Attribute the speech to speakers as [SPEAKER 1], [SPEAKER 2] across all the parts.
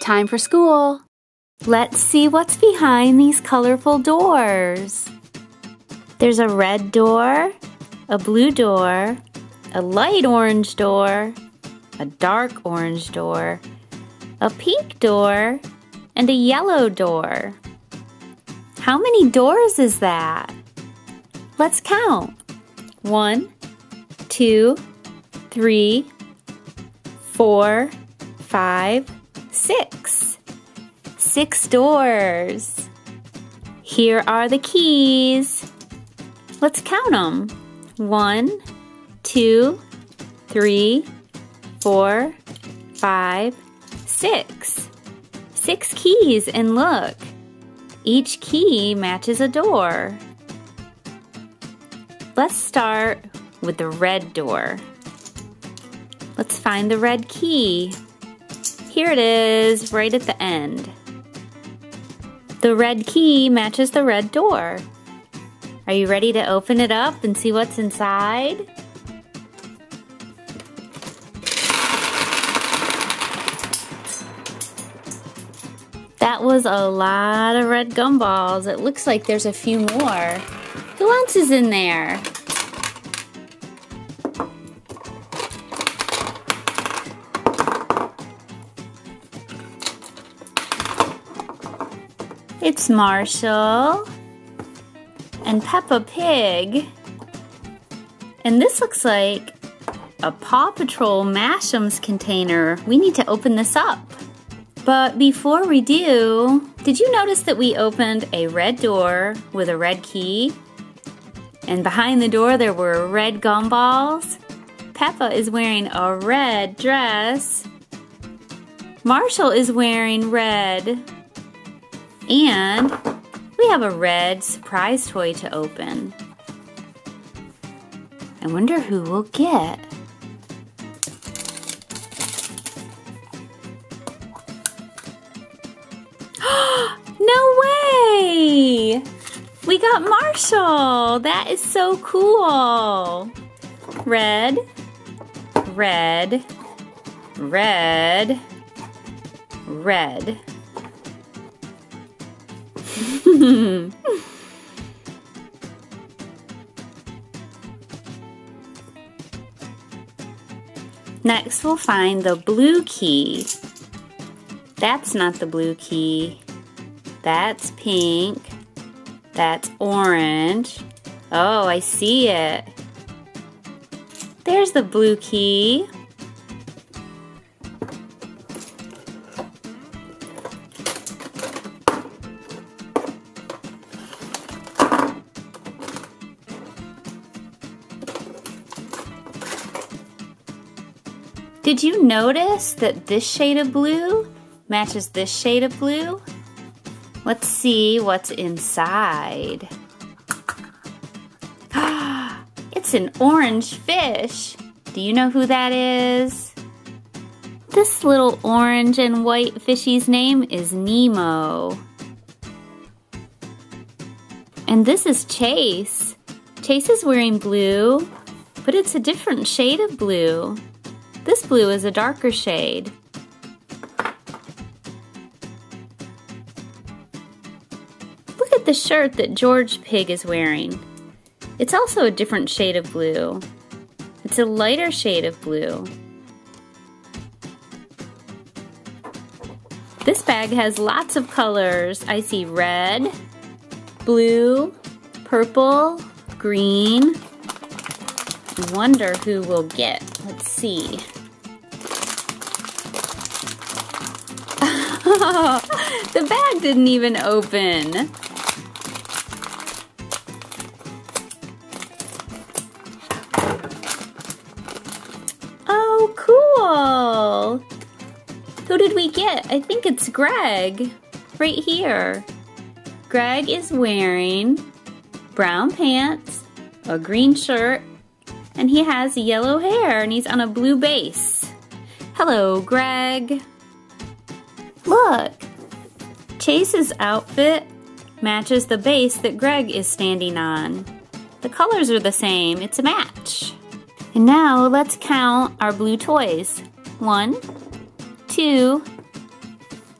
[SPEAKER 1] time for school. Let's see what's behind these colorful doors. There's a red door, a blue door, a light orange door, a dark orange door, a pink door, and a yellow door. How many doors is that? Let's count. 1, 2, 3, 4, 5, 6. 6 doors. Here are the keys. Let's count them. 1, 2, 3, 4, 5, 6. 6 keys, and look, each key matches a door. Let's start with the red door. Let's find the red key. Here it is, right at the end. The red key matches the red door. Are you ready to open it up and see what's inside? That was a lot of red gumballs. It looks like there's a few more. Who else is in there? It's Marshall and Peppa Pig. And this looks like a Paw Patrol Mash'ems container. We need to open this up. But before we do, did you notice that we opened a red door with a red key? And behind the door there were red gumballs? Peppa is wearing a red dress. Marshall is wearing red. And we have a red surprise toy to open. I wonder who we'll get. No way! We got Marshall! That is so cool! Red, red, red, red. Next, we'll find the blue key. That's not the blue key. That's pink. That's orange. Oh, I see it. There's the blue key. Did you notice that this shade of blue matches this shade of blue? Let's see what's inside. It's an orange fish. Do you know who that is? This little orange and white fishy's name is Nemo. And this is Chase. Chase is wearing blue, but it's a different shade of blue. This blue is a darker shade. Look at the shirt that George Pig is wearing. It's also a different shade of blue. It's a lighter shade of blue. This bag has lots of colors. I see red, blue, purple, green. I wonder who we'll get. Let's see. The bag didn't even open. Oh, cool. Who did we get? I think it's Greg. Right here. Greg is wearing brown pants, a green shirt, and he has yellow hair, and he's on a blue base. Hello, Greg. Look, Chase's outfit matches the base that Greg is standing on. The colors are the same, it's a match. And now let's count our blue toys. 1, 2,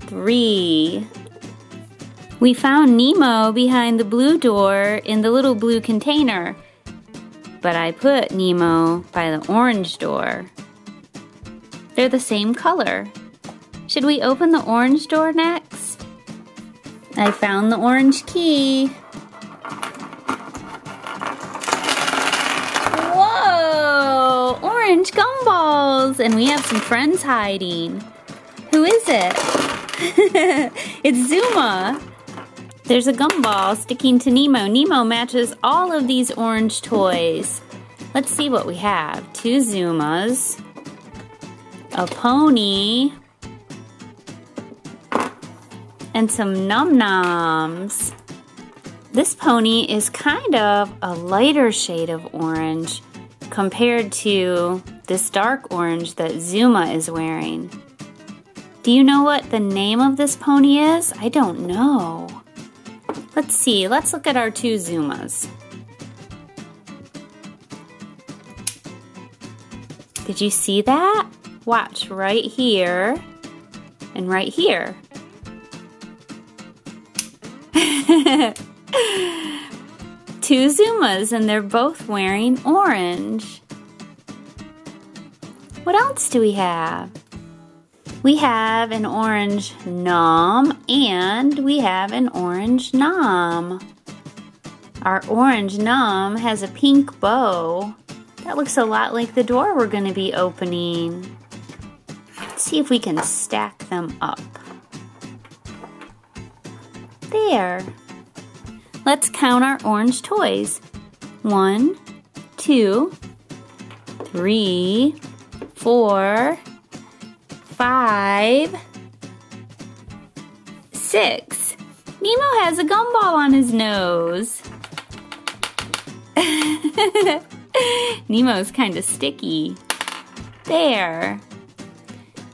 [SPEAKER 1] 3. We found Nemo behind the blue door in the little blue container, but I put Nemo by the orange door. They're the same color. Should we open the orange door next? I found the orange key. Whoa! Orange gumballs! And we have some friends hiding. Who is it? It's Zuma. There's a gumball sticking to Nemo. Nemo matches all of these orange toys. Let's see what we have. 2 Zumas, a pony, and some num-noms. This pony is kind of a lighter shade of orange compared to this dark orange that Zuma is wearing. Do you know what the name of this pony is? I don't know. Let's see. Let's look at our 2 Zumas. Did you see that? Watch right here and right here. 2 Zumas, and they're both wearing orange. What else do we have? We have an orange nom and we have an orange nom. Our orange nom has a pink bow. That looks a lot like the door we're going to be opening. Let's see if we can stack them up. There. Let's count our orange toys. 1, 2, 3, 4, 5, 6. Nemo has a gumball on his nose. Nemo's kind of sticky. There.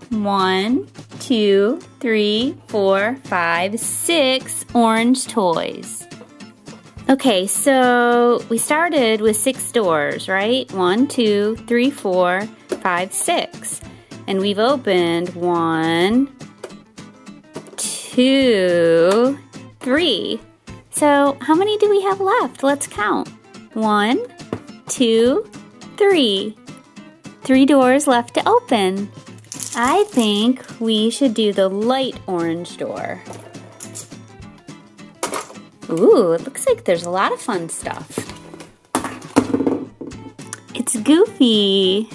[SPEAKER 1] 1, 2, 3, 4, 5, 6 orange toys. Okay, so we started with 6 doors, right? 1, 2, 3, 4, 5, 6. And we've opened 1, 2, 3. So how many do we have left? Let's count. 1, 2, 3. 3 doors left to open. I think we should do the light orange door. Ooh, it looks like there's a lot of fun stuff. It's Goofy.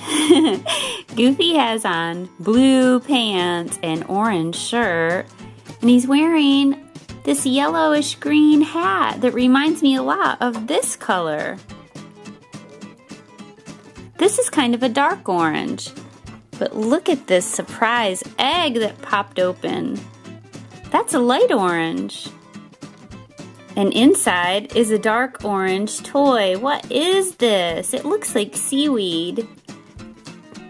[SPEAKER 1] Goofy has on blue pants and orange shirt, and he's wearing this yellowish green hat that reminds me a lot of this color. This is kind of a dark orange, but look at this surprise egg that popped open. That's a light orange. And inside is a dark orange toy. What is this? It looks like seaweed.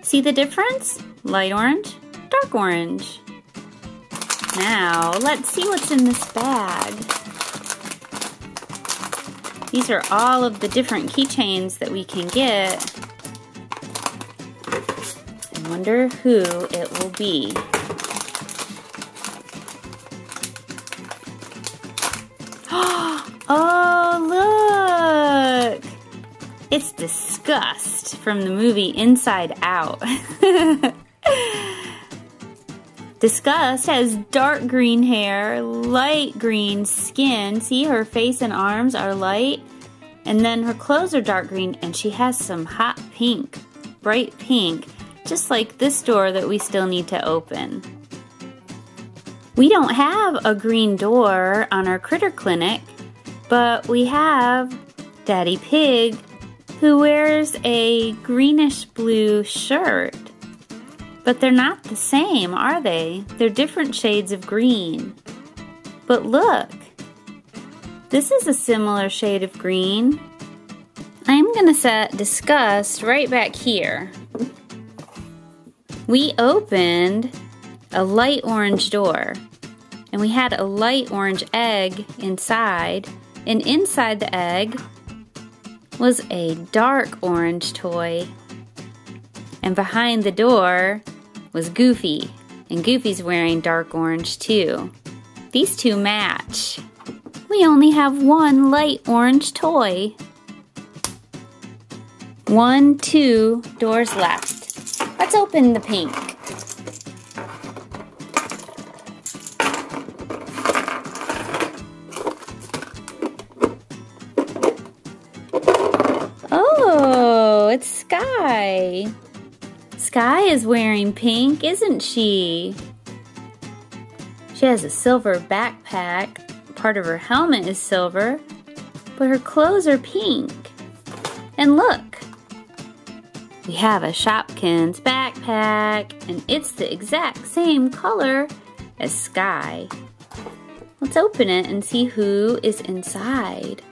[SPEAKER 1] See the difference? Light orange, dark orange. Now, let's see what's in this bag. These are all of the different keychains that we can get. I wonder who it will be. Oh, look! It's Disgust from the movie Inside Out. Disgust has dark green hair, light green skin. See, her face and arms are light. And then her clothes are dark green, and she has some hot pink, bright pink, just like this door that we still need to open. We don't have a green door on our critter clinic, but we have Daddy Pig, who wears a greenish blue shirt. But they're not the same, are they? They're different shades of green. But look, this is a similar shade of green. I'm gonna set Disgust right back here. We opened a light orange door, and we had a light orange egg inside, and inside the egg was a dark orange toy. And behind the door was Goofy. And Goofy's wearing dark orange too. These two match. We only have one light orange toy. 1, 2 doors left. Let's open the pink. Oh, it's Skye. Skye is wearing pink, isn't she? She has a silver backpack. Part of her helmet is silver, but her clothes are pink. And look, we have a Shopkins backpack, and it's the exact same color as Skye. Let's open it and see who is inside.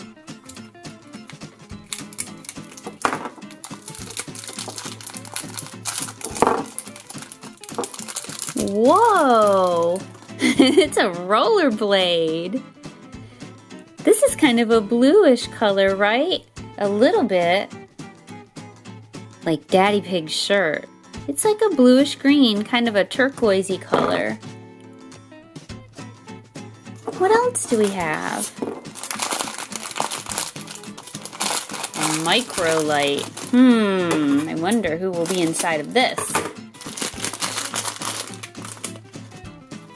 [SPEAKER 1] Whoa! It's a rollerblade. This is kind of a bluish color, right? A little bit. Like Daddy Pig's shirt. It's like a bluish green, kind of a turquoisey color. What else do we have? A micro light. I wonder who will be inside of this.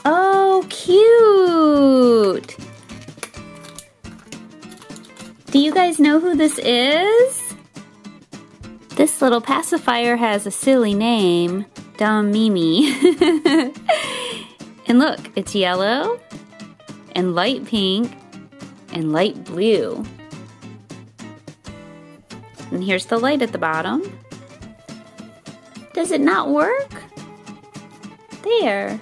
[SPEAKER 1] Oh, cute! Do you guys know who this is? This little pacifier has a silly name, Dumb Mimi. And look, it's yellow, and light pink, and light blue. And here's the light at the bottom. Does it not work? There.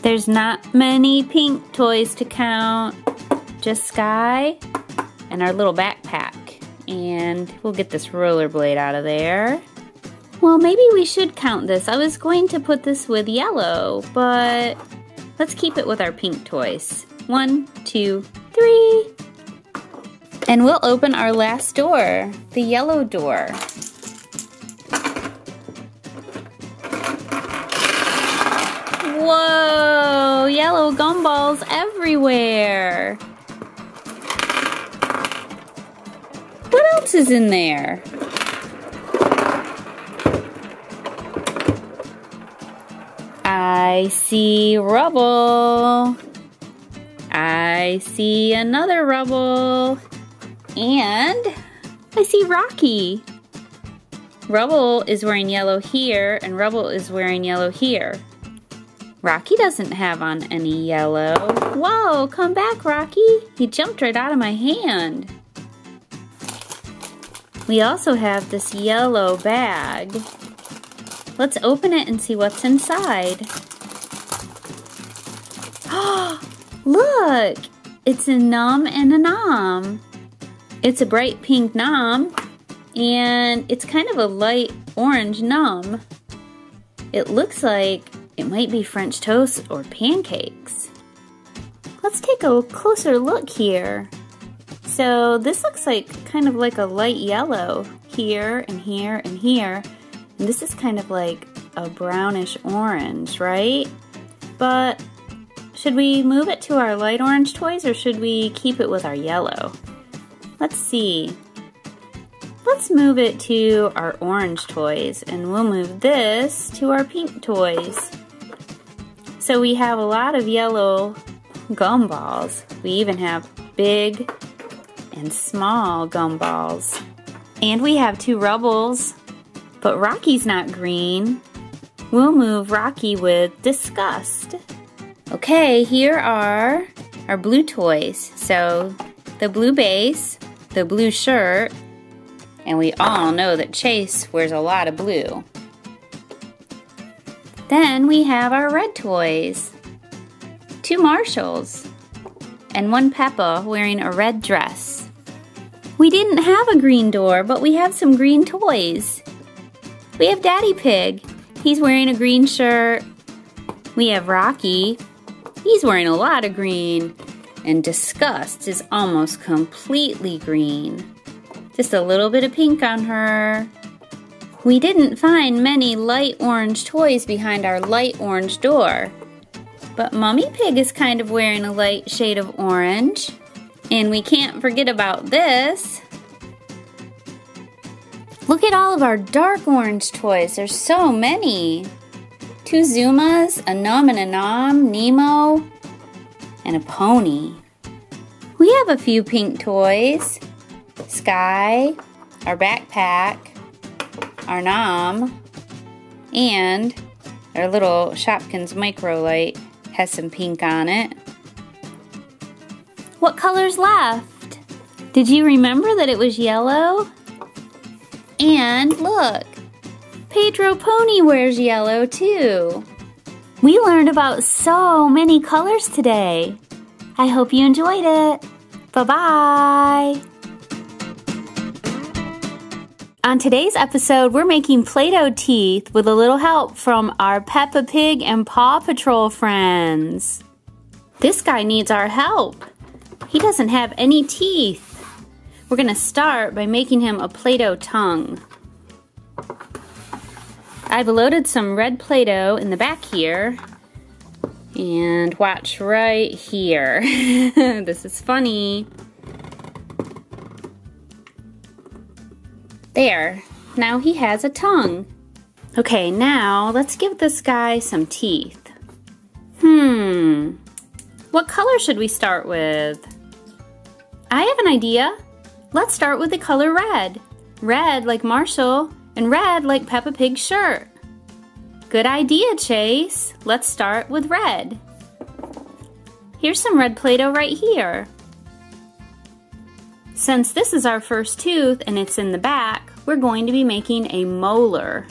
[SPEAKER 1] There's not many pink toys to count, just Skye and our little backpack. And we'll get this rollerblade out of there. Well, maybe we should count this. I was going to put this with yellow, but let's keep it with our pink toys. 1, 2, 3. And we'll open our last door, the yellow door. Whoa, yellow gumballs everywhere. What else is in there? I see Rubble. I see another Rubble. And I see Rocky. Rubble is wearing yellow here, and Rubble is wearing yellow here. Rocky doesn't have on any yellow. Whoa, come back, Rocky. He jumped right out of my hand. We also have this yellow bag. Let's open it and see what's inside. Oh, look! It's a num and a nom. It's a bright pink nom, and it's kind of a light orange num. It looks like it might be French toast or pancakes. Let's take a closer look here. So this looks like kind of like a light yellow here and here and here. And this is kind of like a brownish orange, right? But should we move it to our light orange toys or should we keep it with our yellow? Let's see. Let's move it to our orange toys and we'll move this to our pink toys. So we have a lot of yellow gumballs. We even have big and small gumballs. And we have 2 Rubbles, but Rocky's not green. We'll move Rocky with Disgust. Okay, here are our blue toys. So the blue base, the blue shirt, and we all know that Chase wears a lot of blue. Then we have our red toys. 2 Marshalls and 1 Peppa wearing a red dress. We didn't have a green door, but we have some green toys. We have Daddy Pig. He's wearing a green shirt. We have Rocky. He's wearing a lot of green. And Disgust is almost completely green. Just a little bit of pink on her. We didn't find many light orange toys behind our light orange door. But Mummy Pig is kind of wearing a light shade of orange. And we can't forget about this. Look at all of our dark orange toys. There's so many. 2 Zumas, a Num and a Nom, Nemo, and a pony. We have a few pink toys. Skye, our backpack, our Nom, and our little Shopkins micro light has some pink on it. What color's left? Did you remember that it was yellow? And look, Pedro Pony wears yellow too. We learned about so many colors today. I hope you enjoyed it. Bye-bye. On today's episode, we're making Play-Doh teeth with a little help from our Peppa Pig and Paw Patrol friends. This guy needs our help. He doesn't have any teeth. We're gonna start by making him a Play-Doh tongue. I've loaded some red Play-Doh in the back here. And watch right here. This is funny. There, now he has a tongue. Okay, now let's give this guy some teeth. What color should we start with? I have an idea. Let's start with the color red. Red like Marshall, and red like Peppa Pig's shirt. Good idea, Chase. Let's start with red. Here's some red Play-Doh right here. Since this is our first tooth and it's in the back, we're going to be making a molar.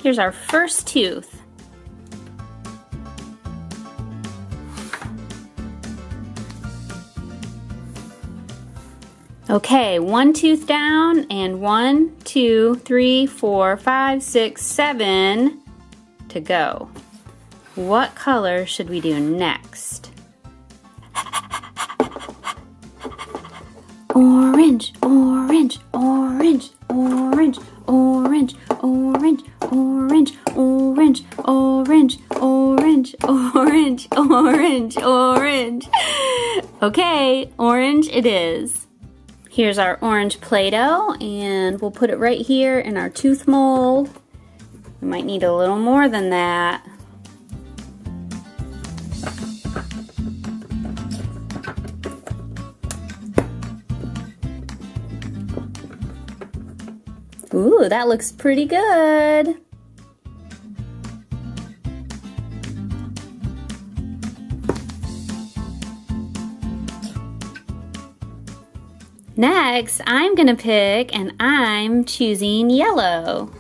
[SPEAKER 1] Here's our first tooth. Okay, 1 tooth down, and 1, 2, 3, 4, 5, 6, 7 to go. What color should we do next? Orange, orange, orange, orange, orange, orange, orange, orange, orange, orange, orange, orange, orange. Okay, orange it is. Here's our orange Play-Doh, and we'll put it right here in our tooth mold. We might need a little more than that. Ooh, that looks pretty good. Next, I'm gonna pick, and I'm choosing yellow.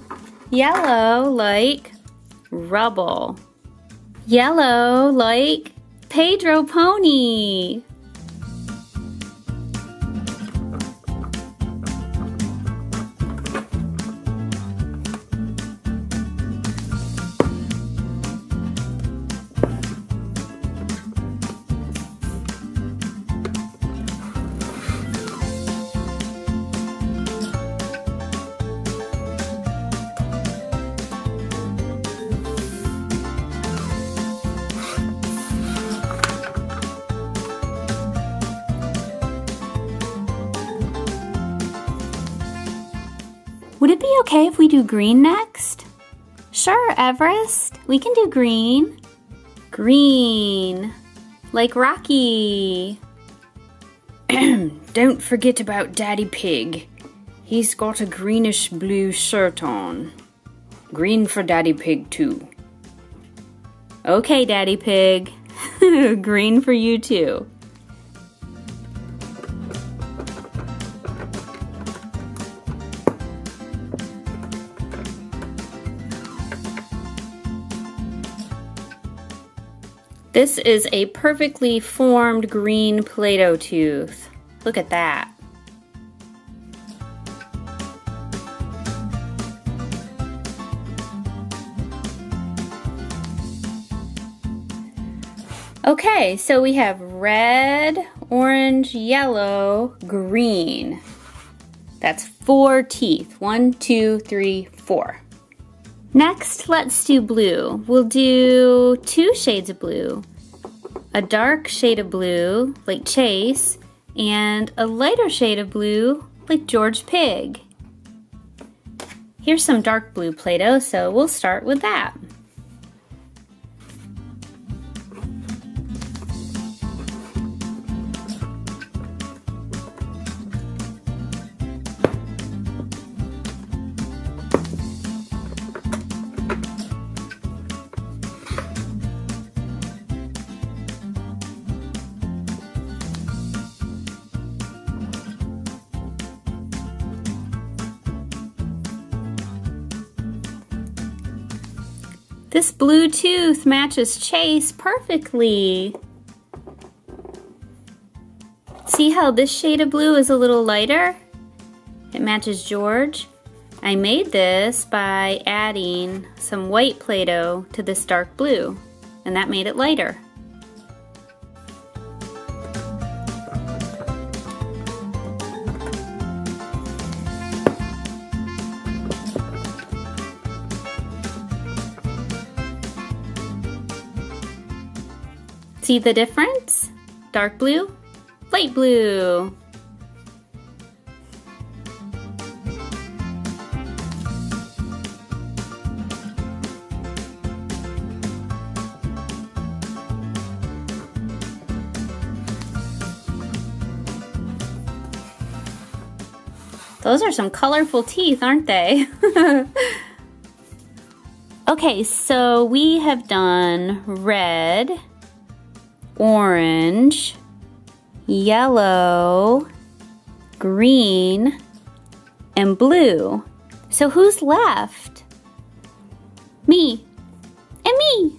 [SPEAKER 1] Yellow like Rubble. Yellow like Pedro Pony. Would it be okay if we do green next? Sure, Everest. We can do green. Green. Like Rocky. Don't forget about Daddy Pig. He's got a greenish blue shirt on. Green for Daddy Pig too. Okay, Daddy Pig. Green for you too. This is a perfectly formed green Play-Doh tooth. Look at that. Okay, so we have red, orange, yellow, green. That's 4 teeth. 1, 2, 3, 4. Next, let's do blue. We'll do 2 shades of blue. A dark shade of blue, like Chase, and a lighter shade of blue, like George Pig. Here's some dark blue Play-Doh, so we'll start with that. This blue tooth matches Chase perfectly. See how this shade of blue is a little lighter? It matches George. I made this by adding some white Play-Doh to this dark blue, and that made it lighter. See the difference? Dark blue, light blue. Those are some colorful teeth, aren't they? Okay, so we have done red, orange, yellow, green, and blue. So who's left? Me. And me.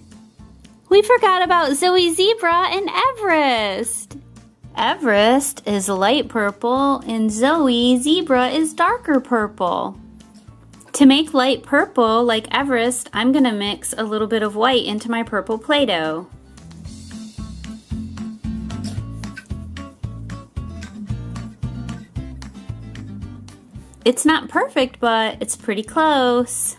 [SPEAKER 1] We forgot about Zoe Zebra and Everest. Everest is light purple and Zoe Zebra is darker purple. To make light purple like Everest, I'm gonna mix a little bit of white into my purple Play-Doh. It's not perfect, but it's pretty close.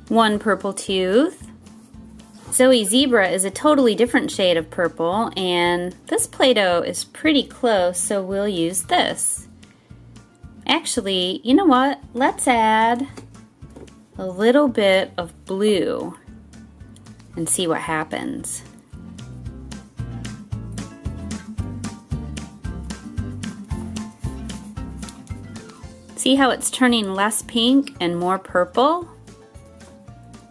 [SPEAKER 1] One purple tooth. Zoe Zebra is a totally different shade of purple, and this Play-Doh is pretty close, so we'll use this. Actually, you know what? Let's add a little bit of blue and see what happens. See how it's turning less pink and more purple?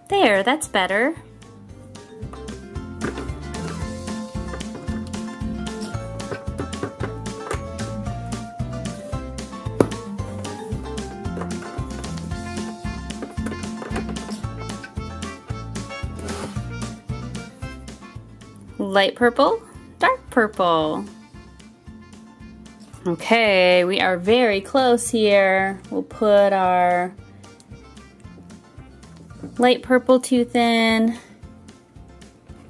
[SPEAKER 1] There, that's better. Light purple, dark purple. Okay, we are very close here. We'll put our light purple tooth in,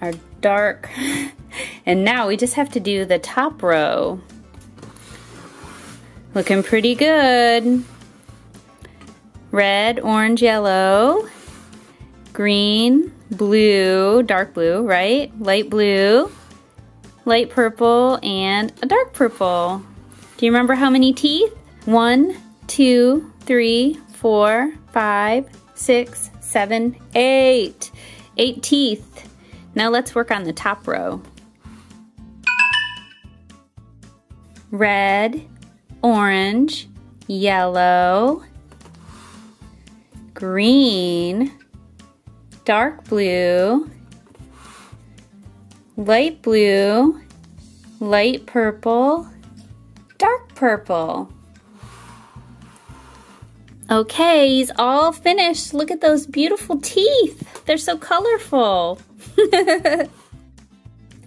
[SPEAKER 1] our dark, and now we just have to do the top row. Looking pretty good. Red, orange, yellow, green, blue, dark blue, right? Light blue, light purple, and a dark purple. Do you remember how many teeth? 1, 2, 3, 4, 5, 6, 7, 8. 8 teeth. Now let's work on the top row. Red, orange, yellow, green, dark blue, light blue, light purple, dark purple. Okay, he's all finished. Look at those beautiful teeth. They're so colorful.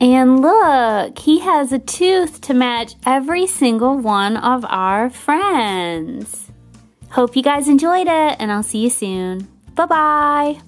[SPEAKER 1] And look, he has a tooth to match every single one of our friends. Hope you guys enjoyed it, and I'll see you soon. Bye-bye.